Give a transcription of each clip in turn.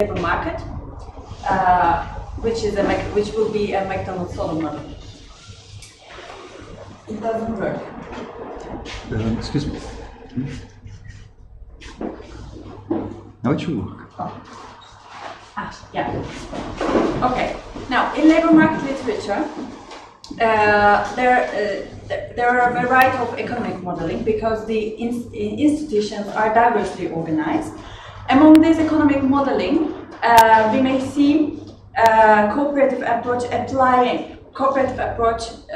labor market, which will be a McDonald's solo model. It doesn't work. Excuse me. Now it should work. Oh. Yeah. Okay. Now, in labor market literature, there are a variety of economic modeling because the institutions are diversely organized. Among this economic modeling, we may see cooperative approach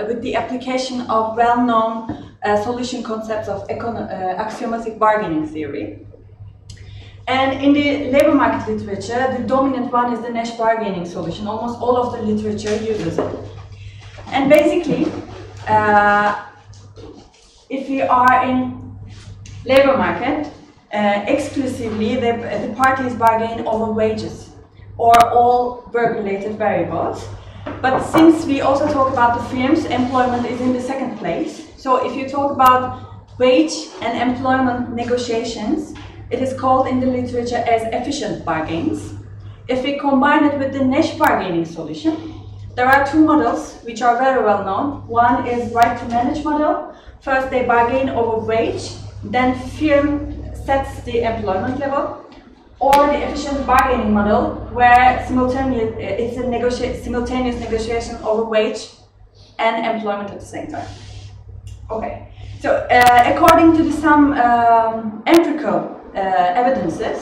with the application of well-known solution concepts of axiomatic bargaining theory. And in the labor market literature, the dominant one is the Nash bargaining solution. Almost all of the literature uses it. And basically, if we are in labor market, exclusively the parties bargain over wages or all work-related variables. But since we also talk about the firms, employment is in the second place. So if you talk about wage and employment negotiations, it is called in the literature as efficient bargains. If we combine it with the Nash bargaining solution, there are two models which are very well known. One is right to manage model. First they bargain over wage, then firm sets the employment level. Or the efficient bargaining model, where it's a simultaneous negotiation over wage and employment at the same time. Okay, so according to some empirical evidences,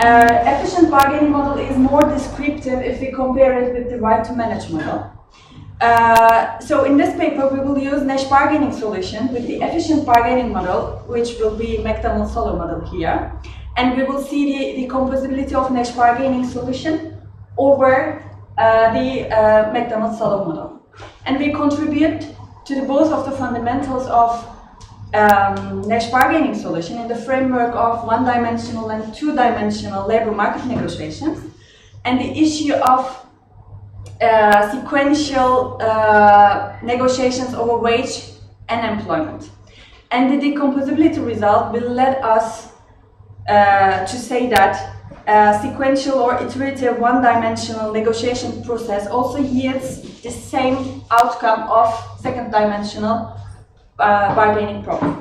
efficient bargaining model is more descriptive if we compare it with the right to manage model. So in this paper we will use Nash bargaining solution with the efficient bargaining model, which will be McDonald's solo model here. And we will see the composability of Nash bargaining solution over the McDonald's solo model. And we contribute to both of the fundamentals of Nash bargaining solution in the framework of one-dimensional and two-dimensional labor market negotiations, and the issue of sequential negotiations over wage and employment. And the decomposability result will let us to say that sequential or iterative one-dimensional negotiation process also yields the same outcome of second-dimensional bargaining problem.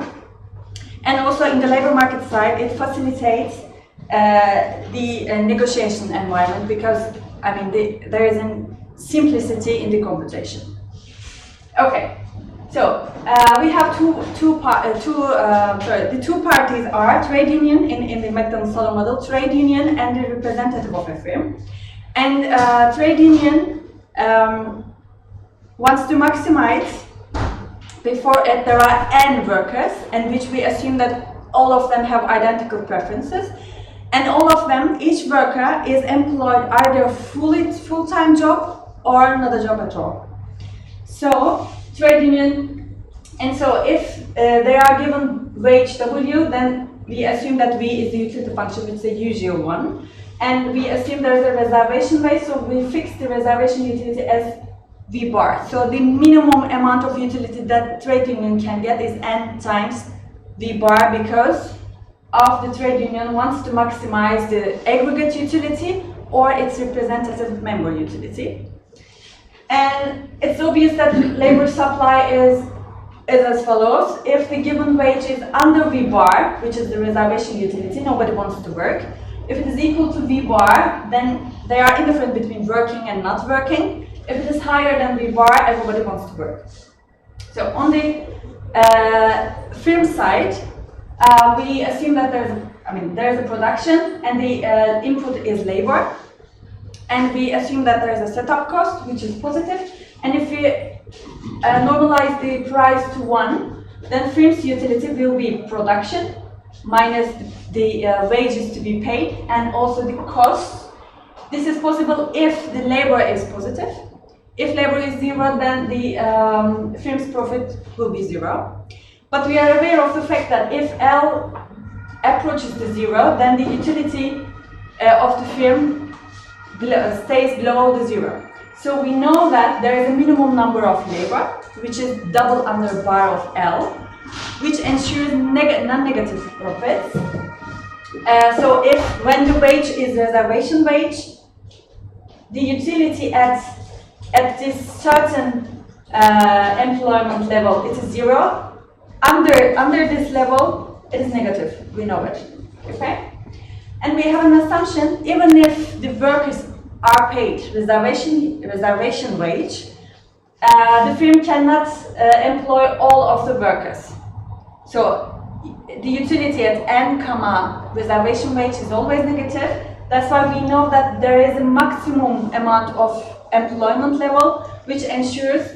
And also in the labor market side, it facilitates the negotiation environment because, I mean, there is a simplicity in the computation. Okay. So we have the two parties are trade union in the McDonald's solo model, trade union and the representative of a firm. And trade union wants to maximize, before it there are n workers, and which we assume that all of them have identical preferences. And all of them, each worker is employed either a full-time job or not a job at all. So trade union, and so if they are given wage W, then we assume that V is the utility function, which is the usual one. And we assume there is a reservation rate, so we fix the reservation utility as V bar. So the minimum amount of utility that trade union can get is N times V bar, because of the trade union wants to maximize the aggregate utility or its representative member utility. And it's obvious that labor supply is as follows. If the given wage is under V bar, which is the reservation utility, nobody wants to work. If it is equal to V bar, then they are indifferent between working and not working. If it is higher than V bar, everybody wants to work. So on the firm side, we assume that there is a production and the input is labor. And we assume that there is a setup cost, which is positive. And if we normalize the price to 1, then firm's utility will be production minus the wages to be paid and also the costs. This is possible if the labor is positive. If labor is 0, then the firm's profit will be 0. But we are aware of the fact that if L approaches to 0, then the utility of the firm stays below the 0. So we know that there is a minimum number of labor, which is double under bar of L, which ensures non-negative profits. So if when the wage is reservation wage, the utility at this certain employment level it is 0. Under this level it is negative. We know it. Okay. And we have an assumption, even if the workers are paid reservation wage, the firm cannot employ all of the workers. So the utility at n, reservation wage is always negative. That's why we know that there is a maximum amount of employment level which ensures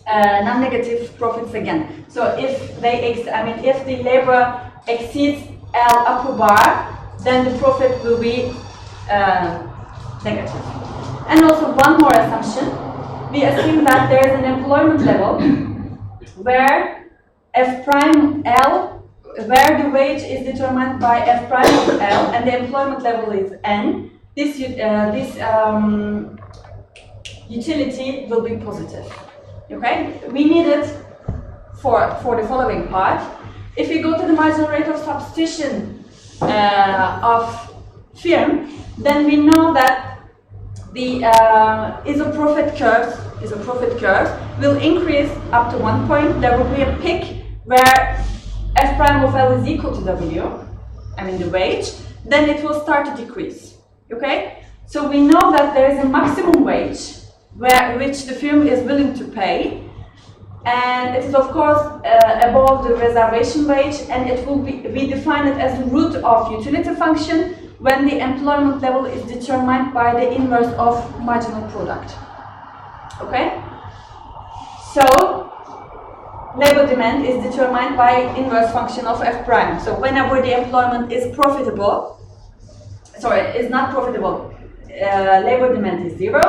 non-negative profits again. So if if the labor exceeds L upper bar, then the profit will be negative. And also one more assumption. We assume that there is an employment level where F prime L, where the wage is determined by F prime of L and the employment level is N. This utility will be positive. Okay? We need it for the following part. If you go to the marginal rate of substitution of firm, then we know that the isoprofit curve will increase up to one point. There will be a peak where F prime of L is equal to W, the wage, then it will start to decrease. Okay? So we know that there is a maximum wage which the firm is willing to pay, and it is of course above the reservation wage, and it will be, we define it as the root of utility function when the employment level is determined by the inverse of marginal product. Okay? So labor demand is determined by inverse function of F prime. So whenever the employment is not profitable, labor demand is 0.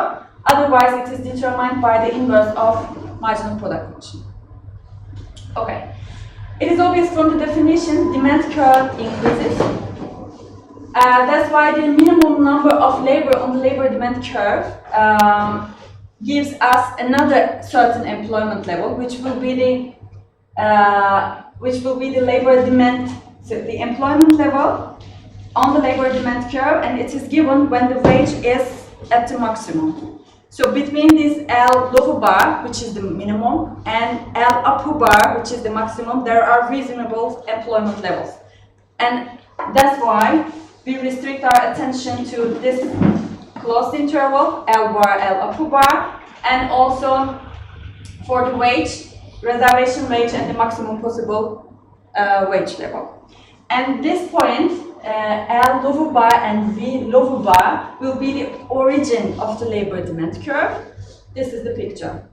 Otherwise, it is determined by the inverse of marginal product function. Okay. It is obvious from the definition, demand curve increases. That's why the minimum number of labor on the labor demand curve gives us another certain employment level, which will be the labor demand, so the employment level on the labor demand curve, and it is given when the wage is at the maximum. So between this L lower bar, which is the minimum, and L upper bar, which is the maximum, there are reasonable employment levels. And that's why we restrict our attention to this closed interval, L bar, L upper bar, and also for the wage, reservation wage, and the maximum possible wage level. And this point, L lower bar and V lower bar, will be the origin of the labor demand curve. This is the picture.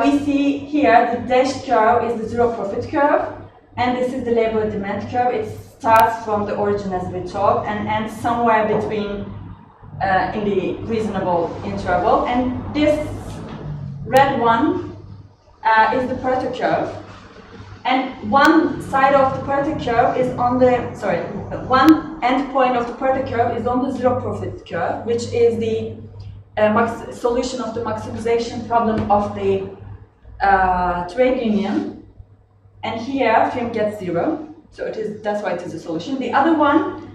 We see here the dashed curve is the zero profit curve, and this is the labor demand curve. It starts from the origin as we talked and ends somewhere between in the reasonable interval. And this red one is the Pareto curve. And one side of the Pareto curve is on the, one end point of the Pareto curve is on the zero profit curve, which is the solution of the maximization problem of the trade union. And here, firm gets 0, so that's why it is a solution. The other one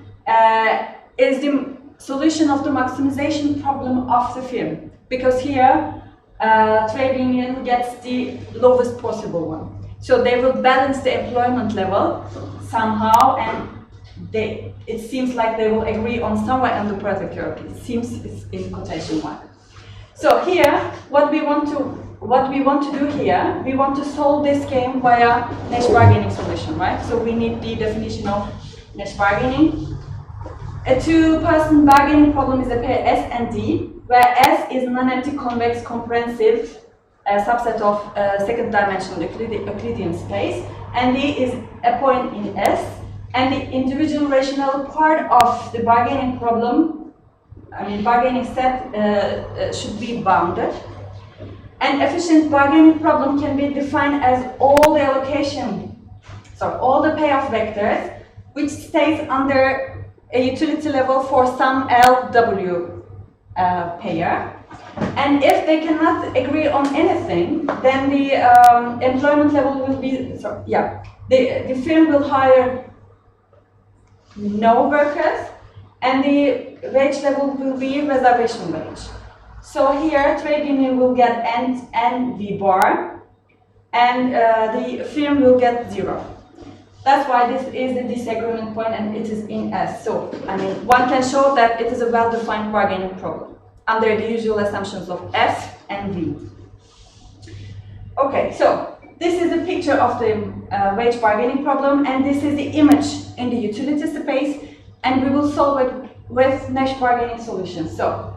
is the solution of the maximization problem of the firm, because here, trade union gets the lowest possible one. So they will balance the employment level somehow, and it seems like they will agree on somewhere on the Pareto curve. It seems it's in quotation mark. So here, what we want to do here, we want to solve this game via Nash bargaining solution, right? So we need the definition of Nash bargaining. A two-person bargaining problem is a pair S and D, where S is non-empty convex comprehensive subset of second-dimensional Euclidean space, and D is a point in S, and the individual rational part of the bargaining problem, bargaining set should be bounded. An efficient bargaining problem can be defined as all the payoff vectors which stays under a utility level for some LW pair. And if they cannot agree on anything, then the employment level will be, the firm will hire no workers, and the wage level will be reservation wage. So here, trade union will get NV bar, and the firm will get 0. That's why this is the disagreement point, and it is in S. So, I mean, one can show that it is a well-defined bargaining problem under the usual assumptions of F and V. Okay, so this is a picture of the wage bargaining problem, and this is the image in the utility space, and we will solve it with Nash bargaining solutions. So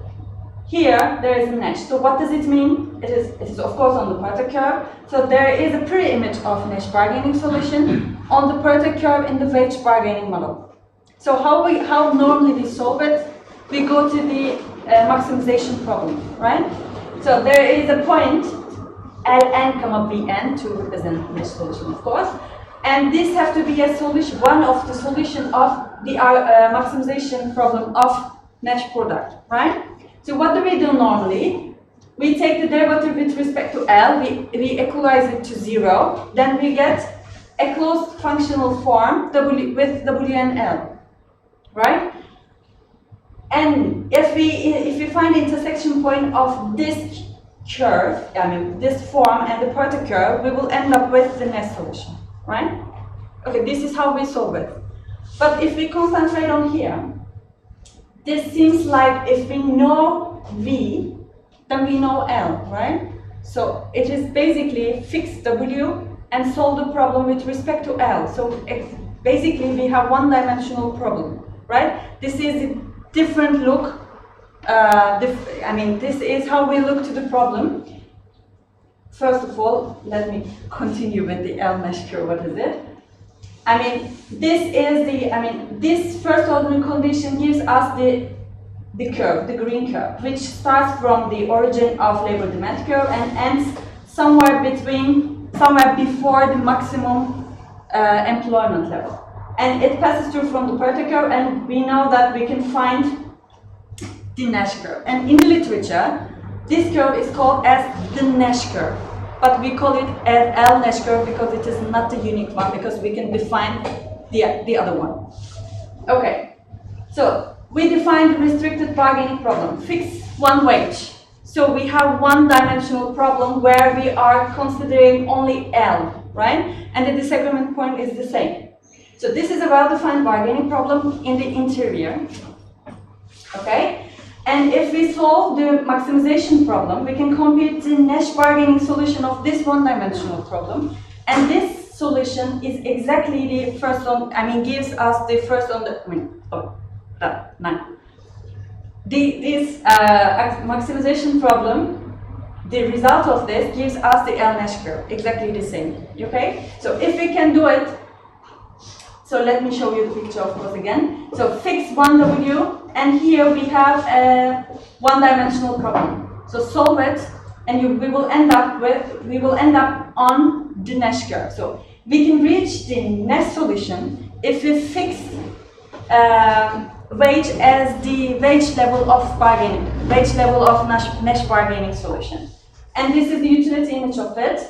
here there is a Nash. So what does it mean? It is of course on the Porter curve. So there is a pre-image of Nash bargaining solution on the Porter curve in the wage bargaining model. So how normally we solve it? We go to the maximization problem, right? So there is a point Ln, Bn to represent Nash solution, of course, and this has to be a solution, one of the solution of the maximization problem of Nash product, right? So what do we do normally? We take the derivative with respect to L, we equalize it to 0, then we get a closed functional form with W and L, right? And if we find the intersection point of this curve, I mean this form and the Porter curve, we will end up with the Nash solution, right? Okay, this is how we solve it. But if we concentrate on here, this seems like if we know V, then we know L, right? So it is basically fix W and solve the problem with respect to L. So basically we have one-dimensional problem, right? This is a different look. This is how we look to the problem. First of all, let me continue with the L Nash curve. What is it? This first order condition gives us the curve, the green curve, which starts from the origin of labor demand curve and ends somewhere before the maximum employment level. And it passes through from the Porter curve, and we know that we can find the Nash curve. And in the literature, this curve is called as the Nash curve, but we call it as L Nash curve because it is not the unique one, because we can define the other one. Okay, so we define the restricted bargaining problem. Fix one wage. So we have one-dimensional problem where we are considering only L, right? And the disagreement point is the same. So this is a well-defined bargaining problem in the interior. Okay? And if we solve the maximization problem, we can compute the Nash bargaining solution of this one-dimensional problem. And this solution is exactly the first on, gives us the first on the, this maximization problem, the result of this gives us the L Nash curve, exactly the same, okay? So if we can do it, so let me show you the picture of course again. So fix 1W, and here we have a one-dimensional problem. So solve it, and we will end up on the Nash curve. So we can reach the Nash solution if we fix wage as the wage level of bargaining, Nash bargaining solution. And this is the utility image of it.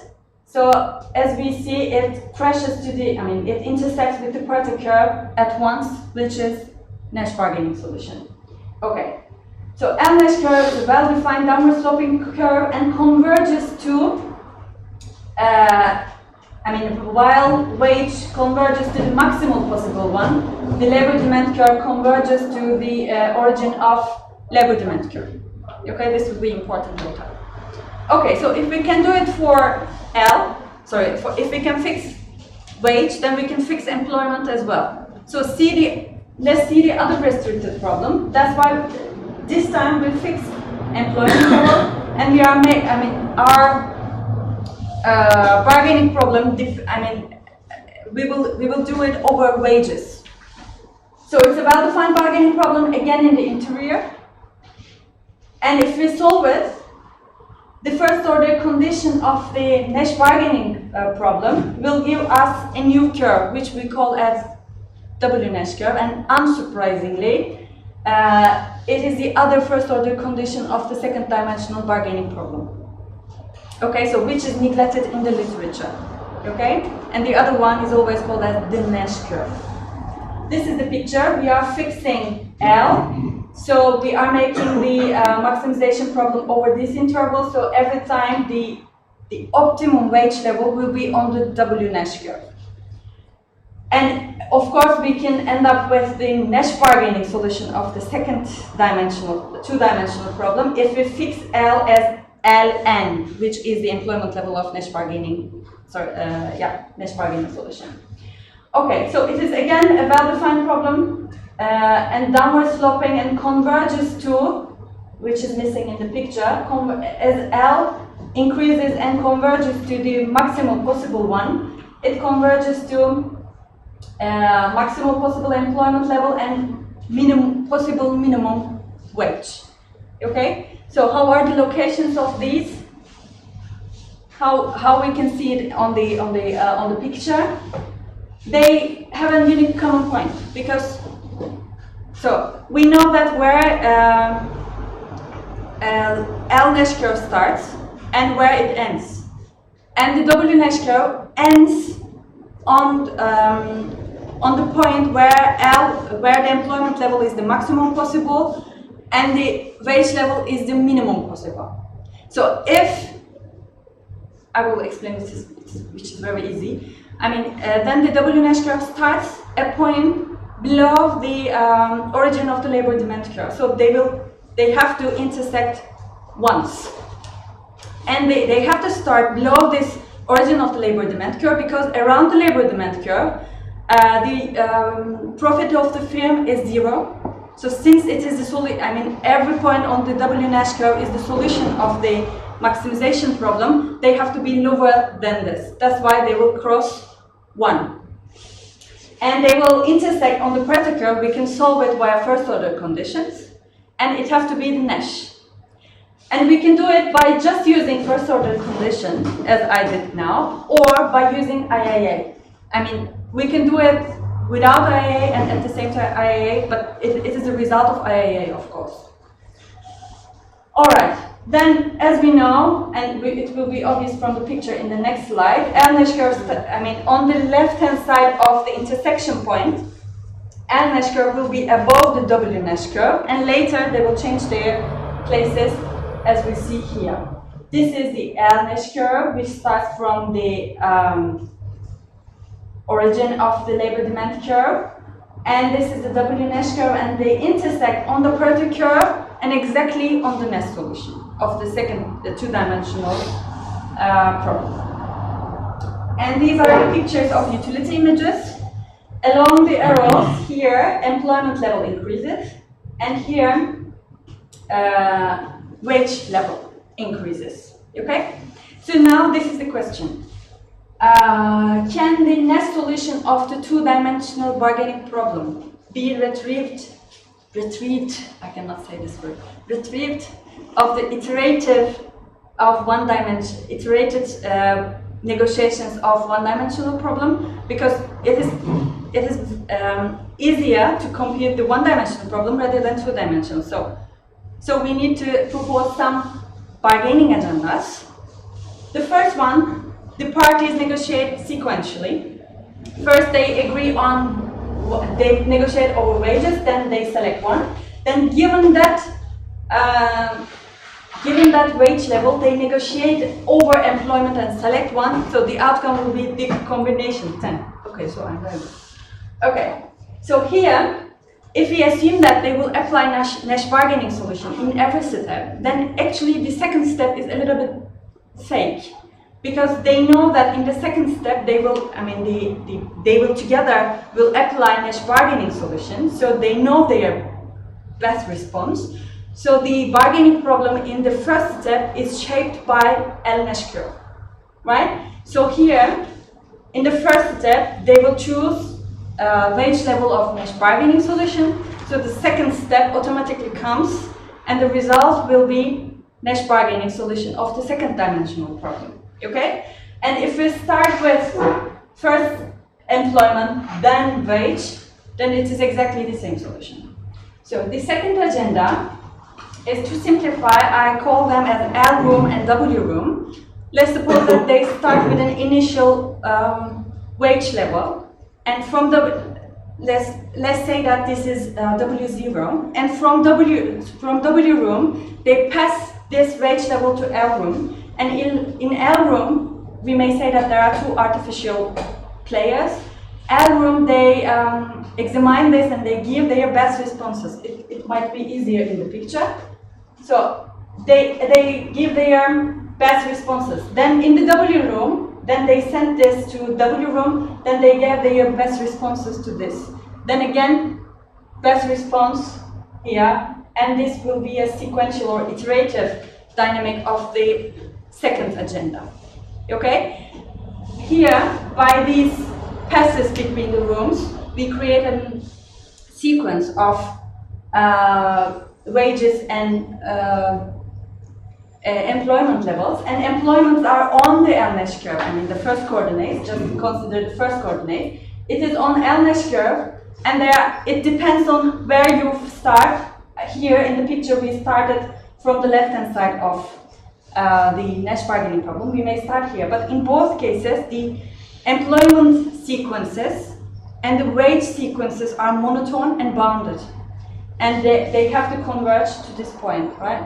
So as we see, it crashes to it intersects with the Porter curve at once, which is Nash bargaining solution. Okay, so L Nash curve is a well-defined downward sloping curve and converges to, while wage converges to the maximal possible one, the labor demand curve converges to the origin of labor demand curve. Okay, this will be important later. Okay, so if we can do it for if we can fix wage, then we can fix employment as well. So let's see the other restricted problem. That's why this time we'll fix employment level, and we are our bargaining problem. We will do it over wages. So it's a well-defined bargaining problem again in the interior. And if we solve it, the first order condition of the Nash bargaining problem will give us a new curve, which we call as W Nash curve, and unsurprisingly, it is the other first order condition of the second dimensional bargaining problem. Okay, so which is neglected in the literature. Okay, and the other one is always called as the Nash curve. this is the picture. We are fixing L. So we are making the maximization problem over this interval. So every time the optimum wage level will be on the W Nash curve. And of course, we can end up with the Nash bargaining solution of the two-dimensional problem if we fix L as Ln, which is the employment level of Nash bargaining. Nash bargaining solution. Okay, so it is again a well-defined problem and downward sloping and converges to, which is missing in the picture, as L increases and converges to the maximum possible one, it converges to maximum possible employment level and possible minimum wage. Okay, so how are the locations of these? How we can see it on the picture? They have a unique common point because we know that where L Nash curve starts and where it ends, and the W Nash curve ends on the point where the employment level is the maximum possible and the wage level is the minimum possible. So if I will explain this, which is very easy. I mean, then the W Nash curve starts a point below the origin of the labor demand curve. So they have to intersect once, and they have to start below this origin of the labor demand curve because around the labor demand curve, the profit of the firm is zero. So since it is the solution, I mean, every point on the W Nash curve is the solution of the maximization problem, they have to be lower than this. That's why they will cross 1. And they will intersect on the Pareto curve. We can solve it via first order conditions, and it has to be the Nash. And we can do it by just using first order condition, as I did now, or by using IAA. I mean, we can do it without IAA and at the same time IAA, but it is a result of IAA, of course. All right. Then, as we know, and it will be obvious from the picture in the next slide, L Nash curve, on the left-hand side of the intersection point, L Nash curve will be above the W Nash curve, and later they will change their places, as we see here. This is the L Nash curve, which starts from the origin of the labor demand curve, and this is the W Nash curve, and they intersect on the Pareto curve and exactly on the Nash solution of the two-dimensional problem. And these are the pictures of utility images. Along the arrows here, employment level increases, and here, wage level increases. Okay? So now this is the question. Can the Nash solution of the two-dimensional bargaining problem be retrieved, I cannot say this word, retrieved of the iterated negotiations of one-dimensional problem, because it is easier to compute the one-dimensional problem rather than two-dimensional. So we need to propose some bargaining agendas. The first one, the parties negotiate sequentially. First they negotiate over wages, then they select one. Then given that wage level, they negotiate over employment and select one, so the outcome will be the combination 10. Okay, so I'm very good. Okay, so here, if we assume that they will apply Nash bargaining solution in every step, then actually the second step is a little bit fake, because they know that in the second step they will, they will together apply Nash bargaining solution, so they know their best response. So the bargaining problem in the first step is shaped by L Nash curve, right? So here, in the first step, they will choose wage level of Nash bargaining solution. So the second step automatically comes, and the result will be Nash bargaining solution of the second dimensional problem. Okay? And if we start with first employment, then wage, then it is exactly the same solution. So the second agenda is to simplify. I call them as L room and W room. Let's suppose that they start with an initial wage level, and from the let's say that this is W0, and from W room they pass this wage level to L room, and in L room we may say that there are two artificial players. L room, they examine this and they give their best responses. It might be easier in the picture. So they give their best responses. Then in the W room, then they send this to W room, then they gave their best responses to this. Then again, best response here, and this will be a sequential or iterative dynamic of the second agenda. Okay? Here, by these passes between the rooms, we create a sequence of wages and employment levels, and employments are on the L-Nash curve. I mean, the first coordinate, just consider the first coordinate. It is on L-Nash curve, and it depends on where you start. Here in the picture, we started from the left-hand side of the Nash bargaining problem. We may start here, but in both cases, the employment sequences and the wage sequences are monotone and bounded, and they have to converge to this point, right?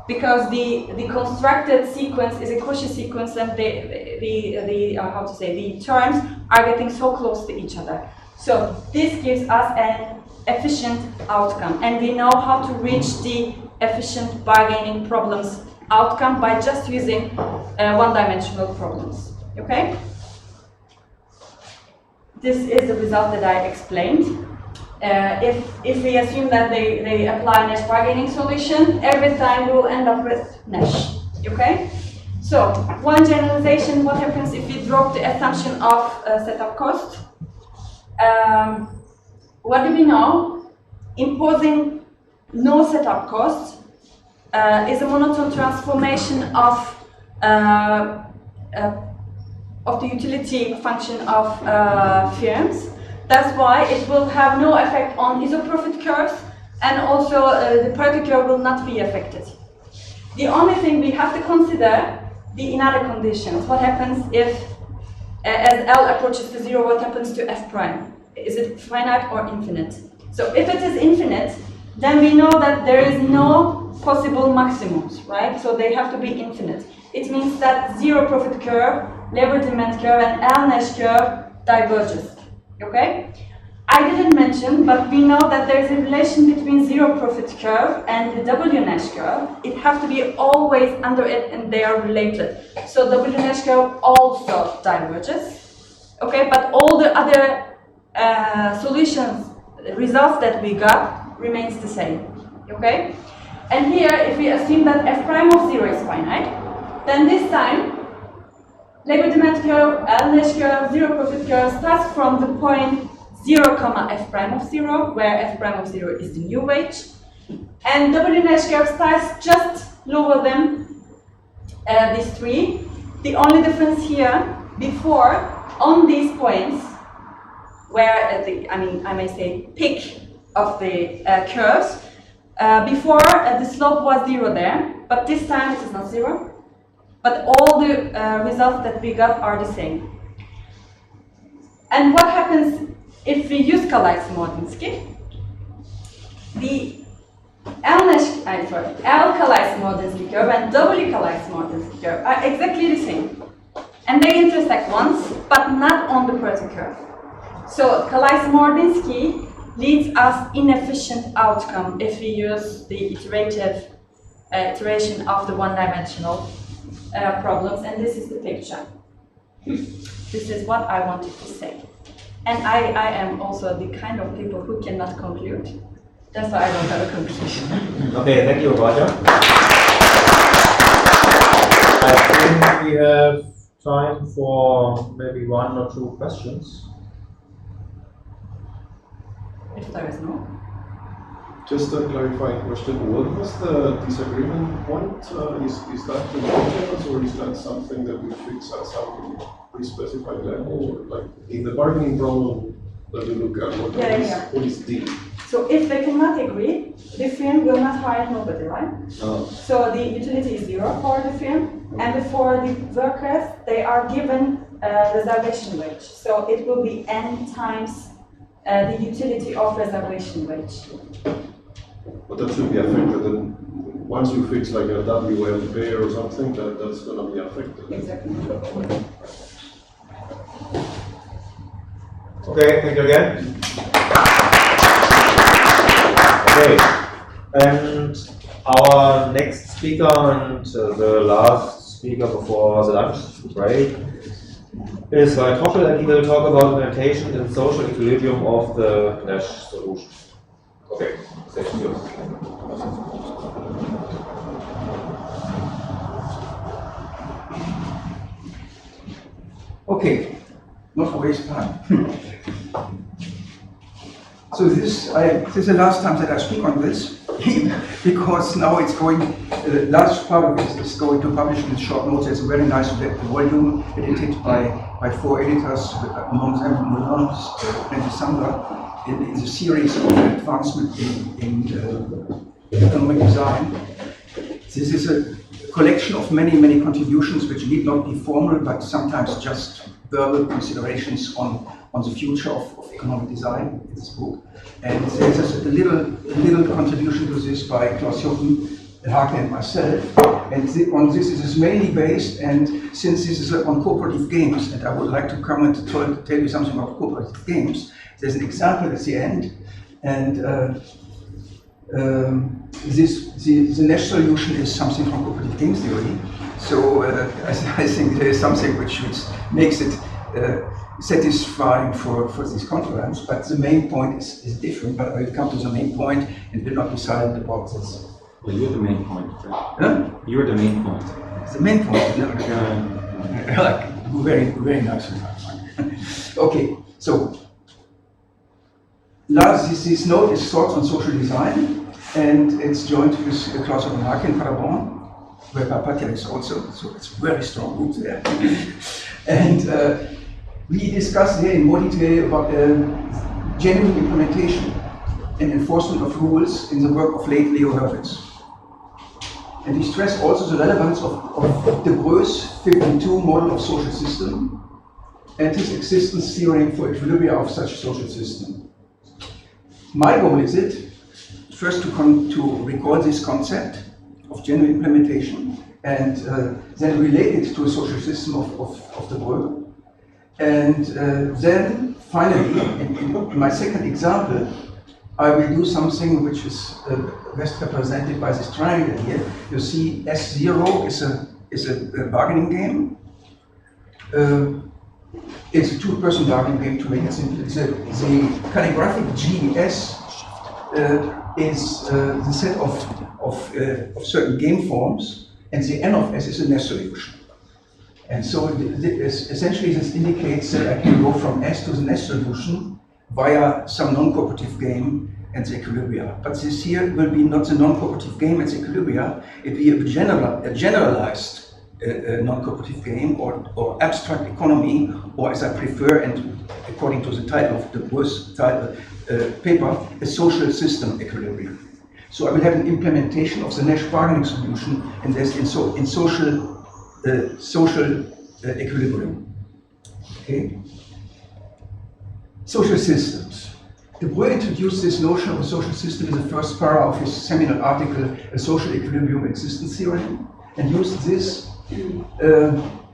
Because the constructed sequence is a Cauchy sequence, and the terms are getting so close to each other. So this gives us an efficient outcome, and we know how to reach the efficient bargaining problems outcome by just using one-dimensional problems. Okay? This is the result that I explained. If we assume that they apply Nash bargaining solution, every time we will end up with Nash. Okay? So, one generalization, what happens if we drop the assumption of setup cost? What do we know? Imposing no setup cost is a monotone transformation of the utility function of firms. That's why it will have no effect on isoprofit curves, and also the Pareto curve will not be affected. The only thing we have to consider the inner conditions. What happens if, as L approaches to zero, what happens to F prime? Is it finite or infinite? So if it is infinite, then we know that there is no possible maximums, right? So they have to be infinite. It means that zero profit curve, labor demand curve, and L-Nash curve diverges. Okay? I didn't mention, but we know that there is a relation between zero profit curve and the W-Nash curve. It has to be always under it, and they are related. So W-Nash curve also diverges. Okay, but all the other solutions, results that we got, remains the same. Okay? And here, if we assume that f prime of 0 is finite, then this time, labor demand curve, L-Nash curve, zero profit curve starts from the point 0, f prime of 0, where f prime of 0 is the new wage. And W-Nash curve starts just lower than these three. The only difference here, before, on these points, where I may say peak of the curves, before the slope was 0 there, but this time it is not 0. But all the results that we got are the same. And what happens if we use Kalais-Mordinski? The L-Kalais-Mordinski curve and W Kalais-Mordinski curve are exactly the same. And they intersect once, but not on the Pareto curve. So Kalais-Mordinski leads us inefficient outcome if we use the iteration of the one-dimensional problems, and this is the picture. This is what I wanted to say. And I am also the kind of people who cannot conclude. That's why I don't have a conclusion. Okay, thank you, Roger. I think we have time for maybe 1 or 2 questions. If there is no. Just a clarifying question. What was the disagreement point? Is that the details, or is that something that we fix at some pre-specified level? Or like in the bargaining problem that we look at, what is D? So if they cannot agree, the firm will not hire nobody, right? Oh. So the utility is 0 for the firm, and for the workers, they are given reservation wage. So it will be n times the utility of reservation wage. But that should be affected, and once you fix like a WM pay or something, that's gonna be affected. Exactly. Okay, thank you again. Okay, and our next speaker and the last speaker before the lunch break is Toppel, and he will talk about implementation and social equilibrium of the Nash solution. Okay, thank you. Okay, not to waste time. So this is the last time that I speak on this, because now it's going, large part of it is going to publish in short notes. It's a very nice volume edited by 4 editors, among them Molons and Sandra, in the series of advancement in economic design. This is a collection of many contributions which need not be formal, but sometimes just verbal considerations on the future of economic design in this book. And there's a little contribution to this by Klaus Jochen, Hake and myself. And on this it is mainly based, and since this is on cooperative games, and I would like to come and tell you something about cooperative games, there's an example at the end, and the Nash solution is something from cooperative game theory. So I think there is something which makes it satisfying for this conference, but the main point is different. But I will come to the main point and will not be silent about this. Well, you're the main point. Huh? You're the main point. The main point. No, like, very nice. Okay, so this note is thoughts on social design, and it's joined with Klaus Jochen Hake in Paderborn, where Papatia is also, so it's a very strong group there. And we discussed here in more detail about genuine implementation and enforcement of rules in the work of late Leo Hurwitz. And we stress also the relevance of De Breu's 52 model of social system and his existence theory for equilibria of such social system. My goal is first to recall this concept of genuine implementation and then relate it to a social system of De Breu. And then finally, in my second example, I will do something which is best represented by this triangle here. You see S0 is a bargaining game. It's a two-person bargaining game, to make it simple. The calligraphic GS is the set of certain game forms, and the N of S is a Nash solution. And so essentially this indicates that I can go from S to the Nash solution via some non-cooperative game and the equilibria. But this here will be not the non-cooperative game and the equilibria, it will be a generalized non-cooperative game or abstract economy, or as I prefer, and according to the title of the Breu's paper, a social system equilibrium. So I will have an implementation of the Nash bargaining solution and this in social equilibrium. Okay. Social systems. De Breu introduced this notion of a social system in the first para of his seminal article, A Social Equilibrium Existence Theory, and used this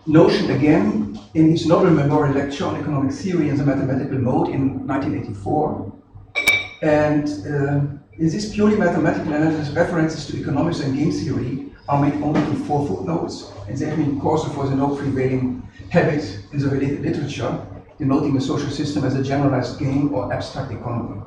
notion again in his novel memorial lecture on economic theory in the mathematical mode in 1984. And in this purely mathematical analysis, references to economics and game theory are made only in 4 footnotes, and they have been caused for the no prevailing habit in the related literature, denoting a social system as a generalized game or abstract economy.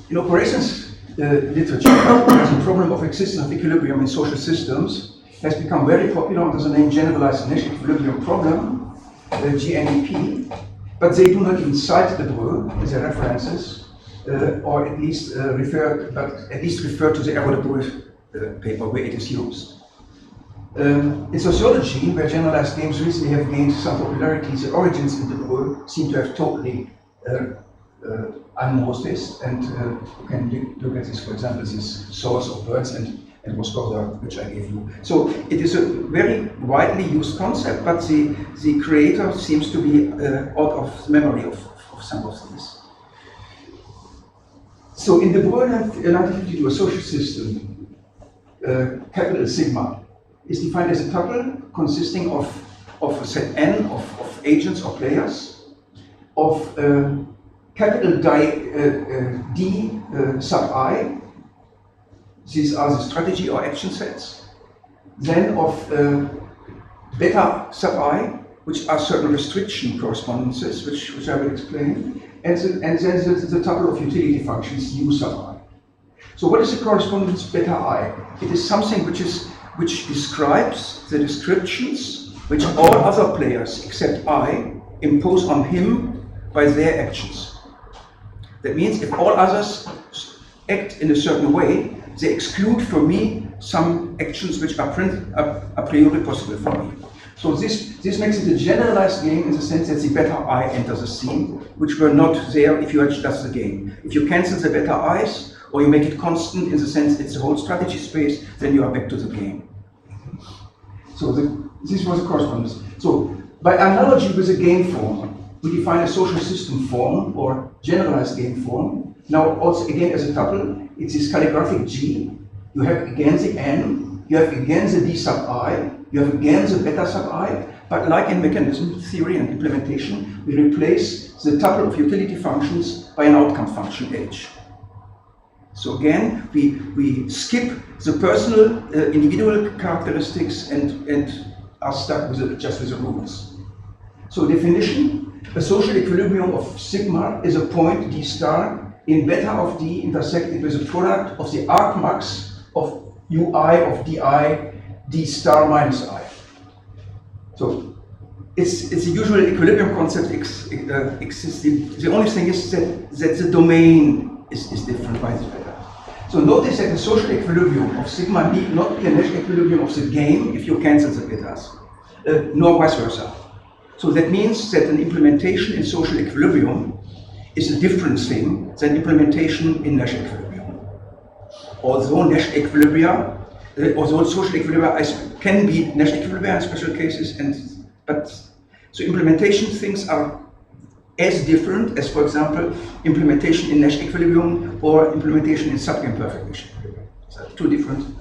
In operations literature, the problem of existence of equilibrium in social systems has become very popular under the name generalized Nash equilibrium problem, GNEP, but they do not even cite De Breu in their references, or at least refer to the Error De Breu paper where it is used. In sociology, where generalized games recently have gained some popularity, the origins in De Breu seem to have totally unnoticed, and you can look at this, for example, this source of birds and and Moscova, which I gave you. So it is a very widely used concept, but the creator seems to be out of memory of some of these. So in the Breuer 1952, a social system, capital sigma, is defined as a tuple consisting of a set n of agents or players, of capital D sub I. These are the strategy or action sets. Then of beta sub I, which are certain restriction correspondences, which I will explain. And then the tuple of utility functions U sub I. So what is the correspondence beta I? It is something which describes the descriptions which all other players except I impose on him by their actions. That means if all others act in a certain way, they exclude from me some actions which are a priori possible for me. So this makes it a generalized game in the sense that the beta I enters the scene, which were not there if you had just the game. If you cancel the beta I's, or you make it constant in the sense it's the whole strategy space, then you are back to the game. So this was a correspondence. So by analogy with a game form, we define a social system form or generalized game form. Now also again as a tuple, it's this calligraphic G. You have again the N, you have again the D sub I, you have again the beta sub I, but like in mechanism theory and implementation, we replace the tuple of utility functions by an outcome function H. So again, we skip the personal, individual characteristics and are stuck with just with the rules. So definition, a social equilibrium of sigma is a point D star in beta of D intersected with a product of the arcmax of UI of DI D star minus I. So it's the usual equilibrium concept existing. The only thing is that the domain is different by this beta. So notice that the social equilibrium of sigma need not be a Nash equilibrium of the game if you cancel the betas, nor vice versa. So that means that an implementation in social equilibrium is a different thing than implementation in Nash equilibrium. Although Nash equilibria, although social equilibria can be Nash equilibria in special cases, so implementation things are as different as, for example, implementation in Nash equilibrium or implementation in subimperfect Nash equilibrium. So two different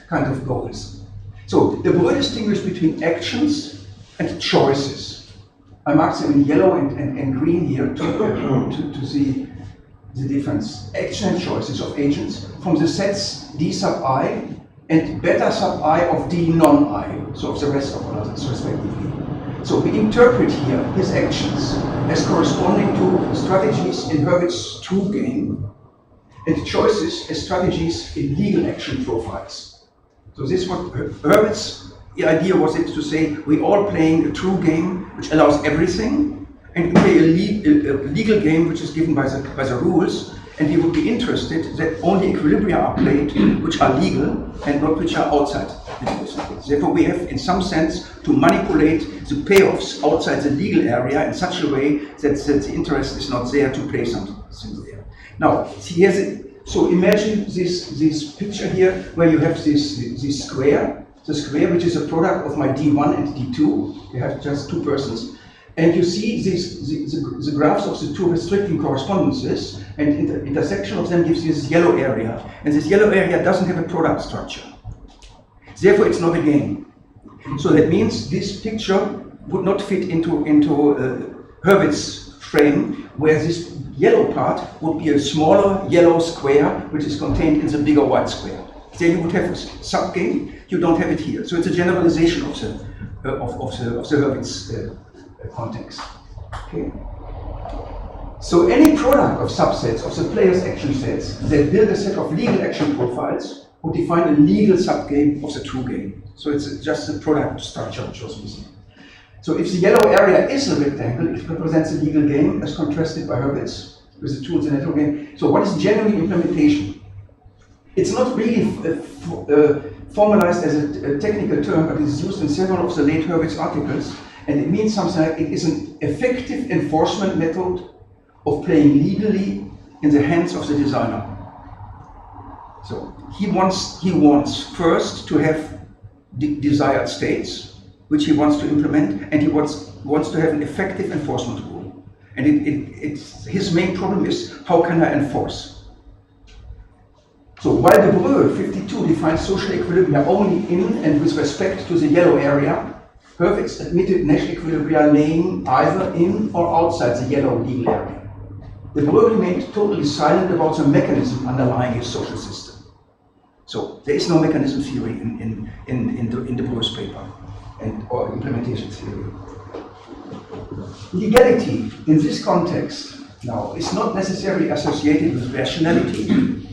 kind of goals. So the Breuer distinguishes between actions and choices. I marked them in yellow and green here to see the difference. Action and choices of agents from the sets D sub I and beta sub I of D non-I, so of the rest of others respectively. So we interpret here his actions as corresponding to strategies in Hurwitz's true game and choices as strategies in legal action profiles. So this is what Hurwitz's idea was, it to say we all playing a true game which allows everything, and we play a legal game which is given by the rules, and we would be interested that only equilibria are played which are legal and not which are outside the legal. Therefore we have in some sense to manipulate the payoffs outside the legal area in such a way that the interest is not there to play something there. Now, so imagine this picture here where you have this square, the square which is a product of my D1 and D2. You have just two persons. And you see the graphs of the two restricting correspondences, and the intersection of them gives you this yellow area. And this yellow area doesn't have a product structure. Therefore, it's not a game. So that means this picture would not fit into Hurwitz's frame, where this yellow part would be a smaller yellow square, which is contained in the bigger white square. There you would have a sub-game. You don't have it here. So it's a generalization of the Hurwitz context. Okay. So any product of subsets of the player's action sets that build a set of legal action profiles would define a legal subgame of the true game. So it's just the product structure which was missing. So if the yellow area is a rectangle, it represents a legal game as contrasted by Hurwitz with the two in the natural game. So what is genuine implementation? It's not really formalized as a technical term, but it is used in several of the late Hurwitz articles. And it means something like it is an effective enforcement method of playing legally in the hands of the designer. So he wants first to have desired states, which he wants to implement, and he wants to have an effective enforcement rule. And his main problem is, how can I enforce? So while de Broglie 52 defines social equilibria only in and with respect to the yellow area, Hurwitz admitted Nash equilibria laying either in or outside the yellow legal area. De Broglie remained totally silent about the mechanism underlying his social system. So there is no mechanism theory in de Broglie's paper or implementation theory. Legality in this context now is not necessarily associated with rationality.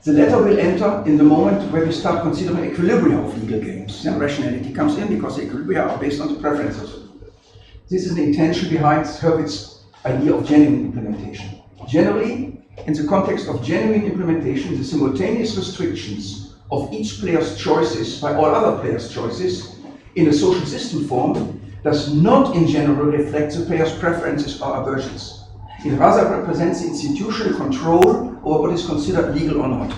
The latter will enter in the moment where we start considering equilibria of legal games. Then rationality comes in because the equilibria are based on the preferences. This is the intention behind Hurwitz's idea of genuine implementation. Generally, in the context of genuine implementation, the simultaneous restrictions of each player's choices by all other players' choices in a social system form does not in general reflect the player's preferences or aversions. It rather represents the institutional control over what is considered legal or not.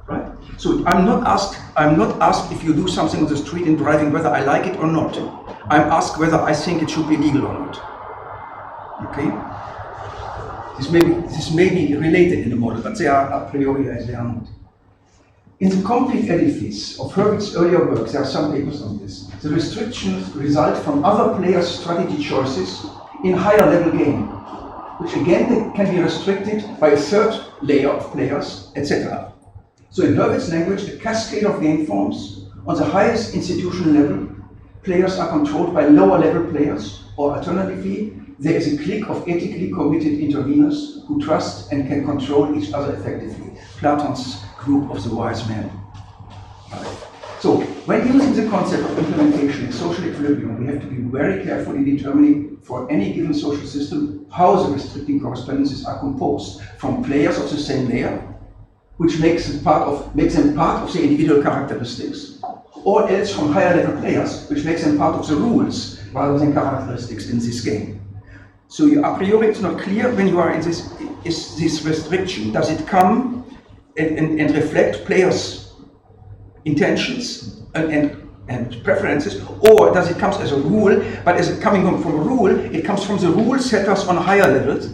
Right? So I'm not asked if you do something on the street in driving whether I like it or not. I'm asked whether I think it should be legal or not. Okay? This may be related in the model, but they are a priori they are not. In the complete edifice of Hurwitz's earlier work, there are some papers on this. The restrictions result from other players' strategy choices in higher level game, which again can be restricted by a third layer of players, etc. So in Hurwitz's language, a cascade of game forms. On the highest institutional level, players are controlled by lower level players, or alternatively, there is a clique of ethically committed interveners who trust and can control each other effectively. Platon's group of the wise men. So, when using the concept of implementation in social equilibrium, we have to be very careful in determining for any given social system how the restricting correspondences are composed from players of the same layer, which makes them part of the individual characteristics, or else from higher level players, which makes them part of the rules rather than characteristics in this game. So a priori it's not clear when you are in this restriction. Does it come and reflect players' intentions and preferences, or does it come as a rule, but as it coming from a rule, it comes from the rule setters on higher levels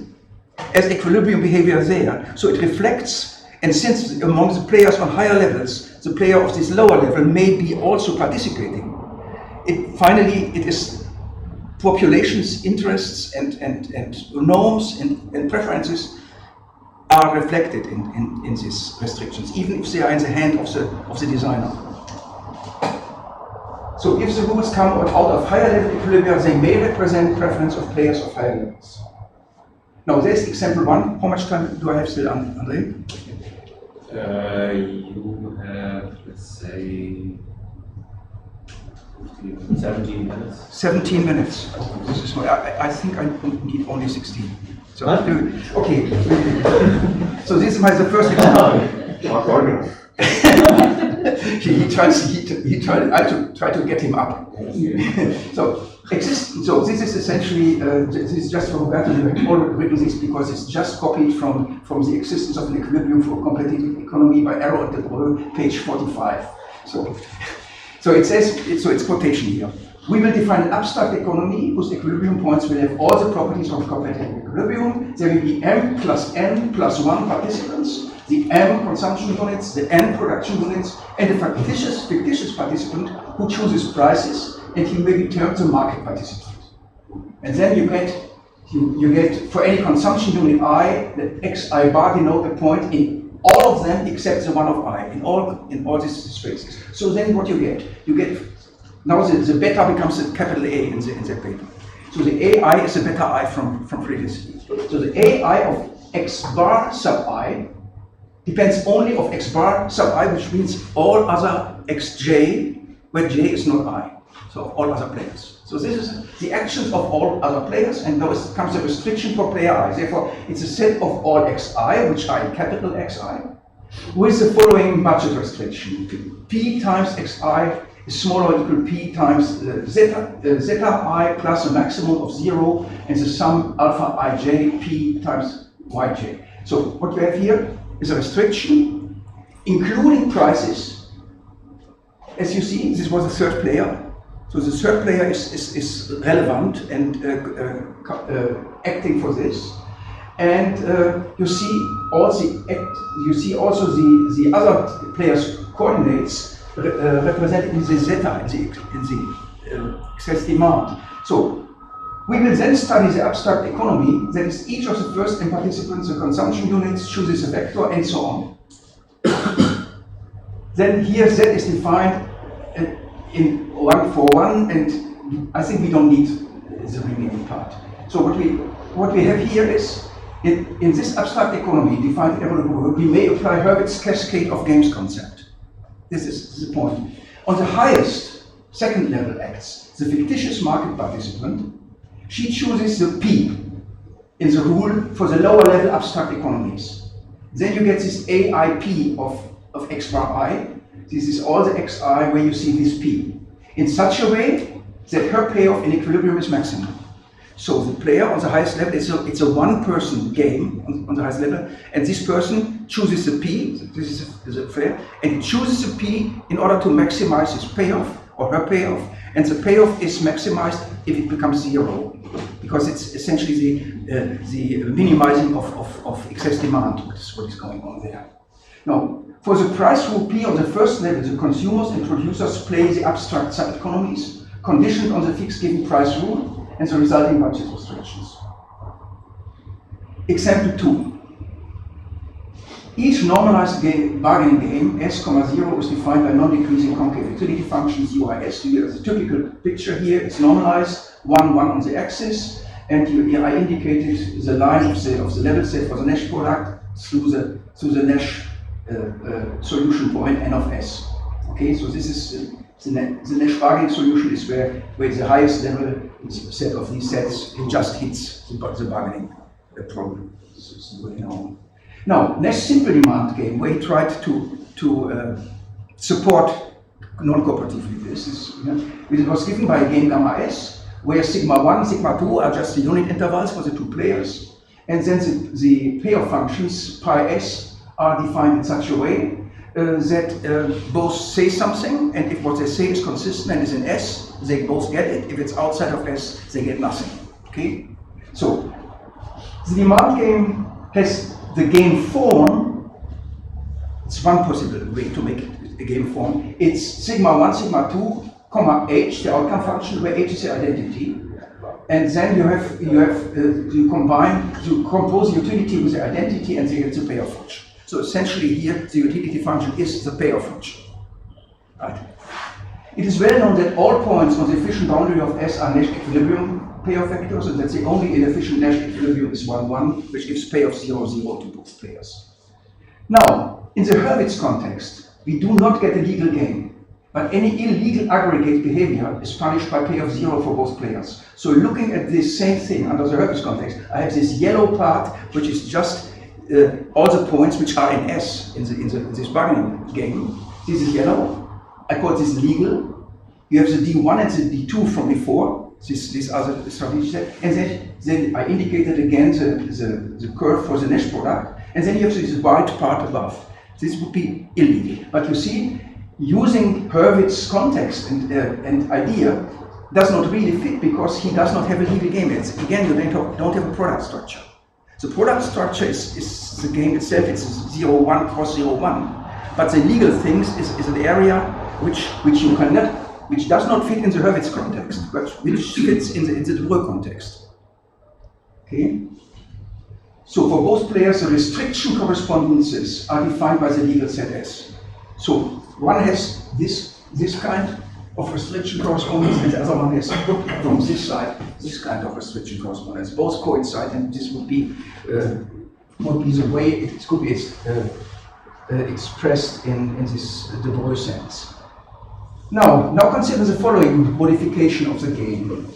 as equilibrium behavior there. So it reflects, and since among the players on higher levels, the player of this lower level may be also participating, it is populations' interests and norms and preferences are reflected in these restrictions, even if they are in the hand of the designer. So if the rules come out of higher level equilibria, they may represent preference of players of higher levels. Now there's example one. How much time do I have still, Andre? You have, let's say, 17 minutes. 17 minutes. Oh, this is I think I need only 16. So okay. So this is the first example. I try to get him up. So this is essentially this is just from Roberto. You have already written this because it's just copied from the existence of an equilibrium for competitive economy by Arrow and de Broglie, page 45. So it says, it's quotation here. We will define an abstract economy whose equilibrium points will have all the properties of competitive equilibrium. There will be M plus N plus 1 participants, the M consumption units, the N production units, and a fictitious participant who chooses prices, and he may be termed the market participant. And then you get for any consumption unit I, the xi bar denote a point in all of them except the one of I, in all these spaces. So then what you get now the beta becomes a capital A in the paper. So the AI is a beta I from previously. So the AI of x bar sub I depends only of x bar sub I, which means all other xj, where j is not I. So all other players. So this is the actions of all other players, and now comes a restriction for player I. Therefore, it's a set of all xi, which are in capital Xi, with the following budget restriction. P times xi is smaller or equal p times zeta I plus a maximum of 0, and the sum alpha ij p times yj. So what you have here is a restriction including prices. As you see, this was the third player. So the third player is relevant and acting for this. And you see also the other players' coordinates represented in the zeta, in the excess demand. So we will then study the abstract economy, that is each of the first-time participants, the consumption units, chooses a vector, and so on. Then here Z is defined in 1 for 1, and I think we don't need the remaining part. So what we have here is, in this abstract economy defined in Evolution, we may apply Hurwitz's cascade of games concept. This is the point. On the highest, second level acts the fictitious market participant. She chooses the P in the rule for the lower level abstract economies. Then you get this AIP of X bar I. This is all the Xi where you see this P. In such a way that her payoff in equilibrium is maximum. So the player on the highest level, it's a one-person game on the highest level, and this person chooses the P, this is a player, and chooses the P in order to maximize his payoff or her payoff, and the payoff is maximized if it becomes 0, because it's essentially the minimizing of excess demand, what is going on there. Now, for the price rule P on the first level, the consumers and producers play the abstract sub-economies, conditioned on the fixed given price rule and the resulting budget restrictions. Example 2. Each normalized bargaining game, S,0 is defined by non-decreasing concave utility functions UIS. You have the typical picture here. It's normalized, 1, 1 on the axis, and I indicated the line of the level set for the Nash product through the Nash solution point N of S. Okay, so this is the Nash bargaining solution is where the highest level set of these sets it just hits the bargaining problem. Now, Nash simple demand game where he tried to support non-cooperatively this. It was given by a game gamma S where sigma 1, sigma 2 are just the unit intervals for the two players, and then the payoff functions pi s are defined in such a way that both say something, and if what they say is consistent and is in S, they both get it. If it's outside of S, they get nothing. Okay? So, the demand game has the game form. It's one possible way to make it a game form. It's sigma 1, sigma 2, comma h, the outcome function, where h is the identity. And then you compose the utility with the identity, and then it's a payoff function. So essentially here, the utility function is the payoff function. Right. It is well known that all points on the efficient boundary of S are Nash equilibrium payoff vectors, and that the only inefficient Nash equilibrium is 1, 1, which gives payoff 0, 0 to both players. Now, in the Hurwitz context, we do not get a legal game, but any illegal aggregate behavior is punished by payoff 0 for both players. So looking at this same thing under the Hurwitz context, I have this yellow part, which is just all the points which are in S in this bargaining game. This is yellow. I call this legal. You have the D1 and the D2 from before. These are the strategies. And then I indicated again the curve for the Nash product. And then you have this white part above. This would be illegal. But you see, using Hurwitz's context and idea does not really fit because he does not have a legal game. Again, you don't have a product structure. The product structure is the game itself, it's 0, 1, cross 0, 1. But the legal things is an area which does not fit in the Hurwitz context, but which fits in the Dreux context. Okay? So for both players, the restriction correspondences are defined by the legal set S. So one has this kind of restriction correspondence, and the other one has from this side this kind of restriction correspondence. Both coincide, and this would be the way it could be expressed in this de Dreux sense. Now consider the following modification of the game.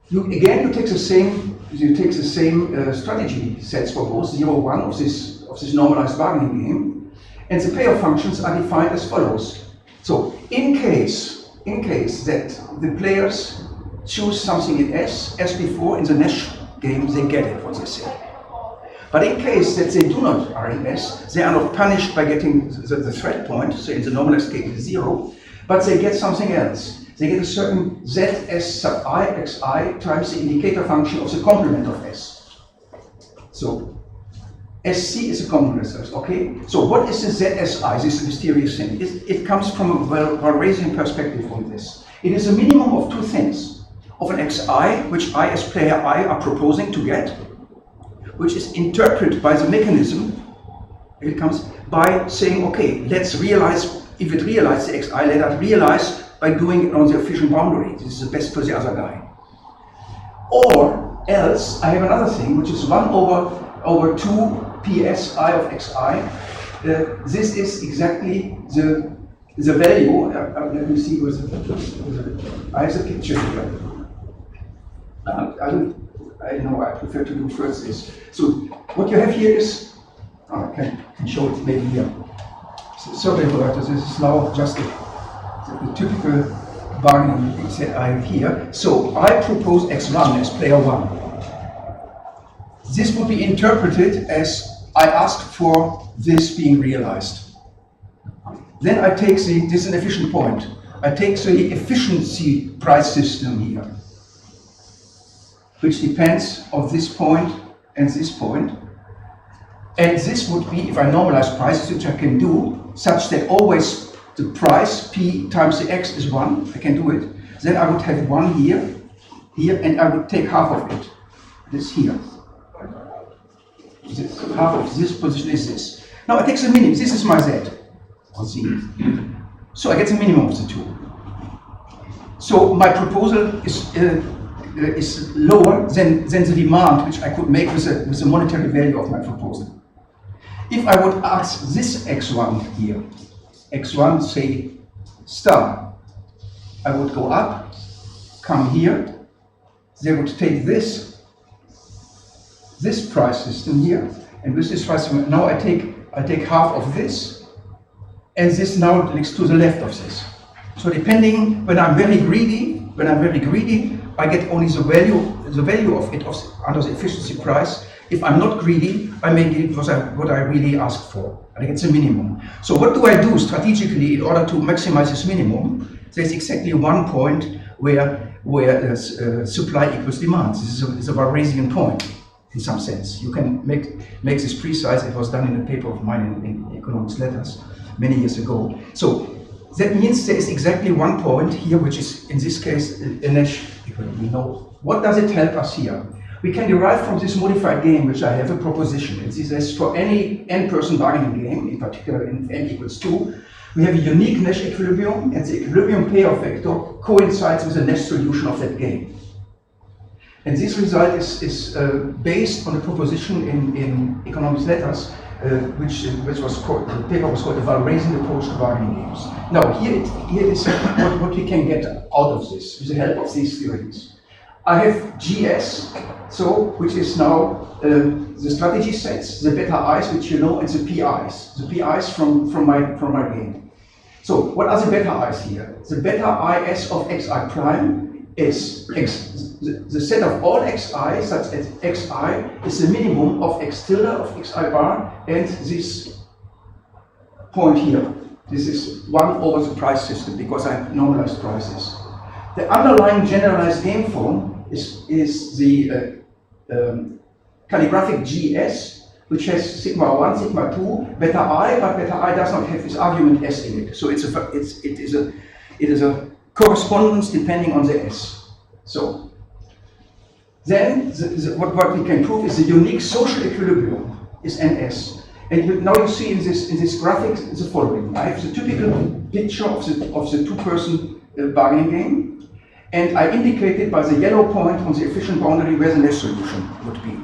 You take the same strategy sets for both 0, 1 of this normalized bargaining game, and the payoff functions are defined as follows. So, in case that the players choose something in S, as before in the Nash game, they get it, what they say. But in case that they do not are in S, they are not punished by getting the thread point, so in the normalized case it's 0, but they get something else. They get a certain ZS sub I xi times the indicator function of the complement of S. So SC is a complement of S, okay? So what is the ZSI, this mysterious thing? It comes from a Walrasian perspective on this. It is a minimum of two things. Of an xi, which I as player I are proposing to get, which is interpreted by the mechanism, it comes by saying, okay, let's realize, if it realizes the xi, let us realize by doing it on the efficient boundary. This is the best for the other guy. Or else, I have another thing, which is 1 over 2 psi of xi. This is exactly the value. Let me see I have the picture here. I know I prefer to do first this. So what you have here is, I can show it maybe here. Sorry about this is now just the typical bargaining that I have here. So I propose x1 as player 1. This would be interpreted as I asked for this being realized. Then I take this is an efficient point. I take the efficiency price system here, which depends on this point and this point. And this would be, if I normalize prices, which I can do, such that always the price P times the X is 1, I can do it. Then I would have 1 here, and I would take half of it, this here. Half of this position is this. Now I take the minimum, this is my Z, or Z. So I get the minimum of the two. So my proposal is lower than the demand which I could make with the monetary value of my proposal. If I would ask this x1 here, x1 say star, I would go up, come here, they would take this price system here, and with this price system, now I take half of this, and this now links to the left of this. So depending, when I'm very greedy, I get only the value of it under the efficiency price. If I'm not greedy, I may get what I really asked for. I get the minimum. So what do I do strategically in order to maximize this minimum? There's exactly one point where supply equals demand. This is a Walrasian point in some sense. You can make this precise. It was done in a paper of mine in Economics Letters many years ago. So that means there is exactly one point here, which is in this case a Nash equilibrium. We know. What does it help us here? We can derive from this modified game, which I have a proposition. It says for any n-person bargaining game, in particular in n equals 2, we have a unique Nash equilibrium, and the equilibrium payoff vector coincides with the Nash solution of that game. And this result is based on a proposition in Economics Letters, which was called, the paper was called the Walrasian approach to bargaining games. Now here is what we can get out of this with the help of these theories. I have GS, which is now the strategy sets, the beta i's, which you know, and the PI's from my game. So what are the beta i's here? The beta is of xi prime is the set of all xi such that xi is the minimum of x tilde of xi bar and this point here. This is 1 over the price system because I have normalized prices. The underlying generalized game form is the calligraphic GS, which has sigma 1, sigma 2, beta I, but beta I does not have this argument S in it. So it is a correspondence depending on the S. So then what we can prove is the unique social equilibrium is NS. And now you see in this graphic the following. I have the typical picture of the two-person bargaining game. And I indicated by the yellow point on the efficient boundary where the Nash solution would be.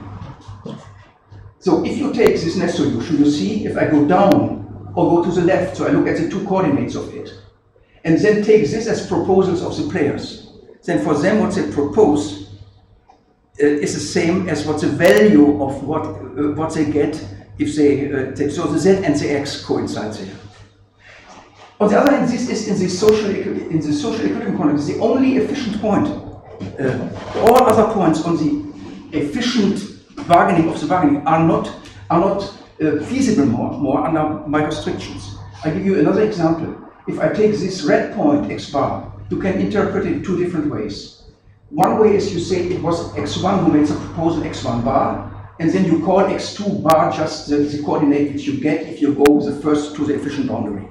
So if you take this Nash solution, you see if I go down or go to the left, so I look at the two coordinates of it, and then take this as proposals of the players, then for them what they propose is the same as what the value of what they get if they take, so the Z and the X coincide there. On the other hand, this is in the social equilibrium context the only efficient point. All other points on the efficient bargaining of the bargaining are not feasible more under my restrictions. I give you another example. If I take this red point x bar, you can interpret it two different ways. One way is you say it was x1 who made the proposal x1 bar, and then you call x2 bar just the coordinate which you get if you go with the first to the efficient boundary.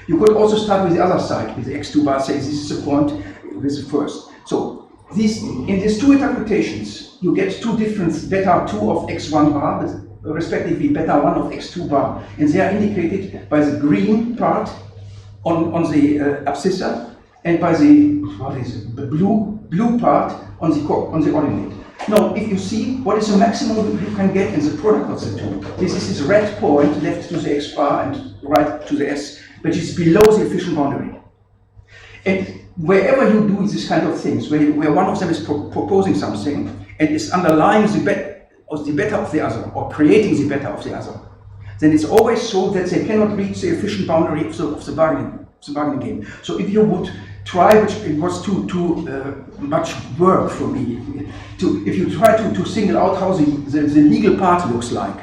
You could also start with the other side, with the x2 bar, say this is the point with the first. So in these two interpretations, you get two different beta 2 of x1 bar, but respectively beta 1 of x2 bar, and they are indicated by the green part on the abscissa and by the blue part on the ordinate. Now, if you see what is the maximum you can get in the product of the two, this is this red point left to the x bar and right to the s, which is below the efficient boundary. And wherever you do these kind of things, where one of them is proposing something and is underlying the beta of the other, or creating the beta of the other, then it's always so that they cannot reach the efficient boundary of the bargaining game. So if you would try, which it was too much work for me, if you try to single out how the legal part looks like,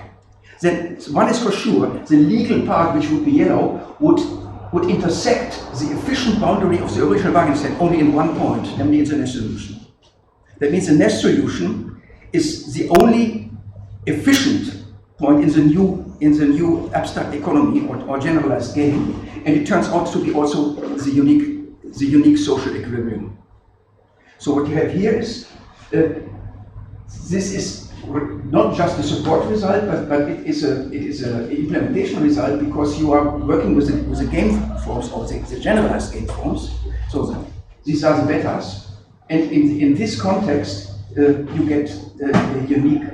then one is for sure, the legal part, which would be yellow, would intersect the efficient boundary of the original bargaining set only in one point, namely in the Nash solution. That means the Nash solution is the only efficient point in the new abstract economy or generalized game, and it turns out to be also the unique social equilibrium. So what you have here is this is not just a support result, but it is an implementation result, because you are working with the game forms, or the generalized game forms. So these are the betas, and in this context you get a unique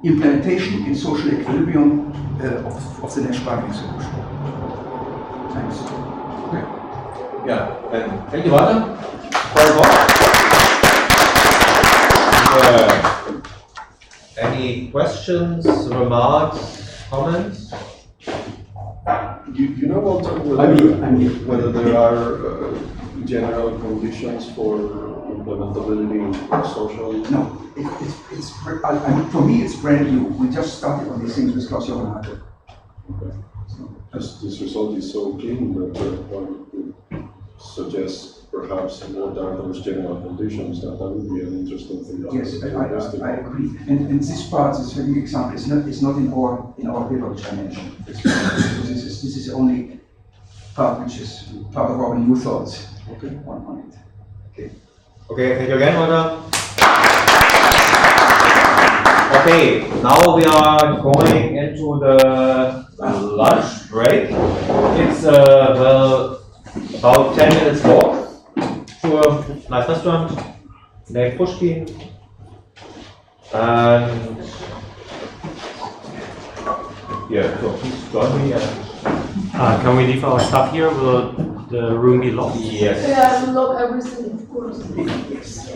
implementation in social equilibrium of the Nash bargaining solution. Thanks. Okay. Yeah, and thank you, Walter, for your talk. Any questions, remarks, comments? You know, Walter, whether there are general conditions for implementability in social? No, for me it's brand new. We just started on these things with Klaus Johann. Okay. This result is so clean that one could suggest perhaps more down those general conditions. That would be an interesting thing. Yes, I agree. And this part, this very example, is not in our paper which I mentioned. This is the only part which is part of our new thoughts on it. Okay. Okay, thank you again, Walter. Okay, now we are going into the lunch break. It's about 10 minutes walk to a nice restaurant named Pushkin. And yeah, so please join me. Can we leave our stuff here? Will the room be locked? Yes. Yeah, lock everything, of course. Yes.